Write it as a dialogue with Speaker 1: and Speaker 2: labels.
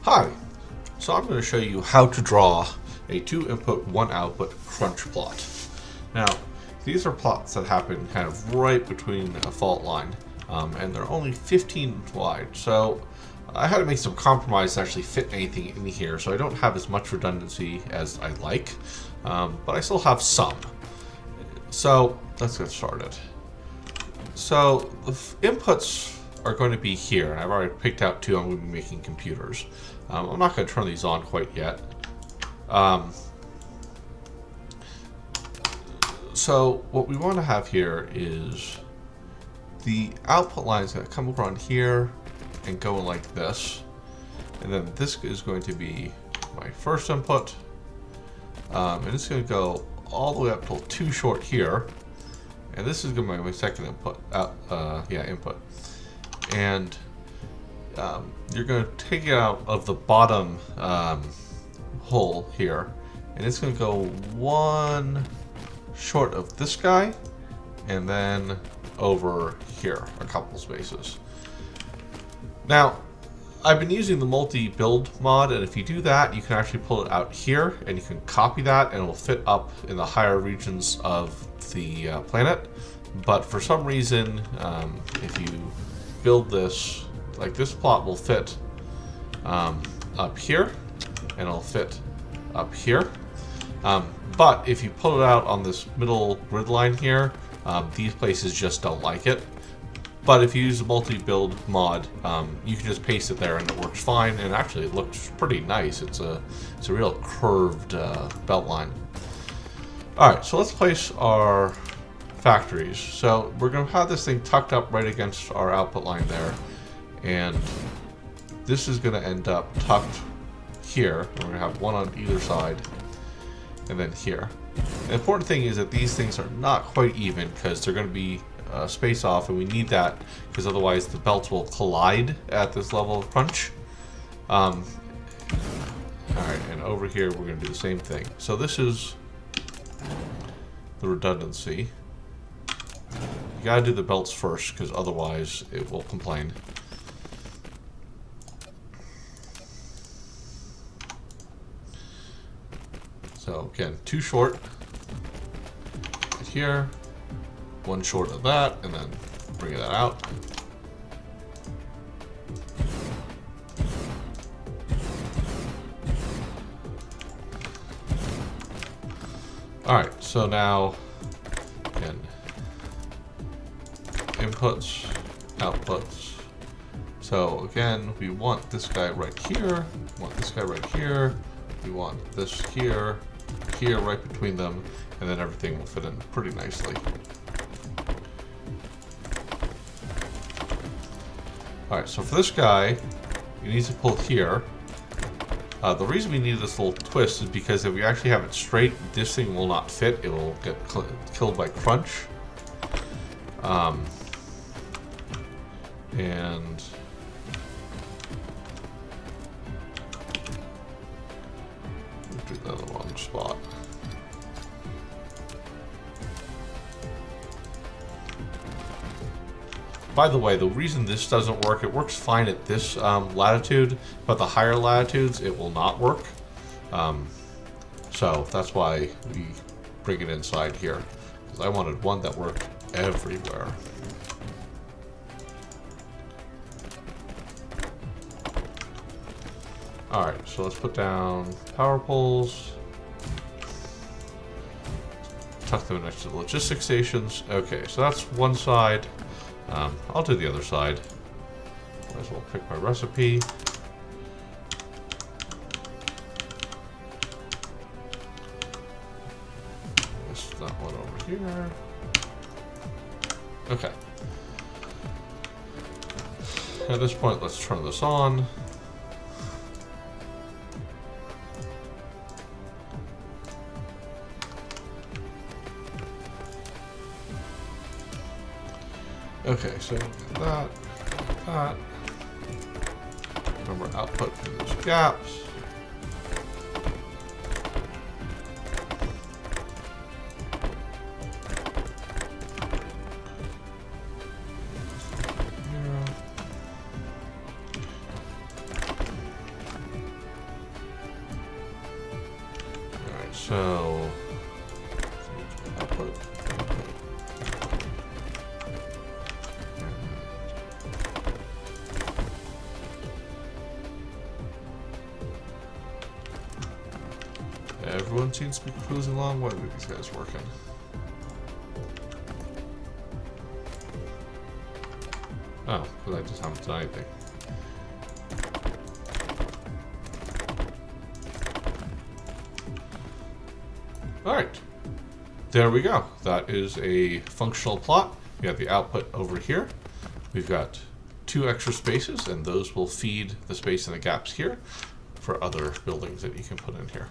Speaker 1: Hi, so I'm going to show you how to draw a 2 input, 1 output crunch plot. Now, these are plots that happen kind of right between a fault line, and they're only 15 wide, so I had to make some compromise to actually fit anything in here, so I don't have as much redundancy as I like, but I still have some. So, let's get started. So, the inputs are going to be here. I've already picked out two I'm going to be making computers. I'm not going to turn these on quite yet. So what we want to have here is the output lines that come around here and go like this. And then this is going to be my first input. And it's going to go all the way up till too short here. And this is going to be my second input. Input. And you're going to take it out of the bottom hole here, and it's going to go one short of this guy, and then over here a couple spaces. Now, I've been using the multi-build mod, and if you do that, you can actually pull it out here, and you can copy that, and it will fit up in the higher regions of the planet. But for some reason, if you build this, like this plot will fit up here, and it'll fit up here. But if you pull it out on this middle grid line here, these places just don't like it. But if you use the multi-build mod, you can just paste it there and it works fine. And actually, it looks pretty nice. It's a real curved belt line. All right, so let's place our factories. So we're going to have this thing tucked up right against our output line there, and this is going to end up tucked here. We're going to have one on either side, and then here. The important thing is that these things are not quite even because they're going to be space off, and we need that because otherwise the belts will collide at this level of crunch. All right, and over here we're going to do the same thing. So this is the redundancy. You gotta do the belts first because otherwise it will complain. So again, too short right here, one short of that, and then bring that out. Alright, so now again, inputs, outputs. So again, we want this guy right here, we want this guy right here, we want this here, here, right between them, and then everything will fit in pretty nicely. Alright, so for this guy, you need to pull here. The reason we need this little twist is because if we actually have it straight, this thing will not fit. It will get killed by crunch. And do that in the wrong spot. By the way, the reason this doesn't work, it works fine at this latitude, but the higher latitudes, it will not work. So that's why we bring it inside here, because I wanted one that worked everywhere. Alright, so let's put down power poles. Tuck them next to the logistics stations. Okay, so that's one side. I'll do the other side. Might as well pick my recipe. This is that one over here. Okay. At this point, let's turn this on. Okay, so that. Remember output for those gaps. So, output. Everyone seems to be cruising along. What are these guys working? Oh, because I just haven't done anything. Alright. There we go. That is a functional plot. We have the output over here. We've got 2 extra spaces, and those will feed the space in the gaps here for other buildings that you can put in here.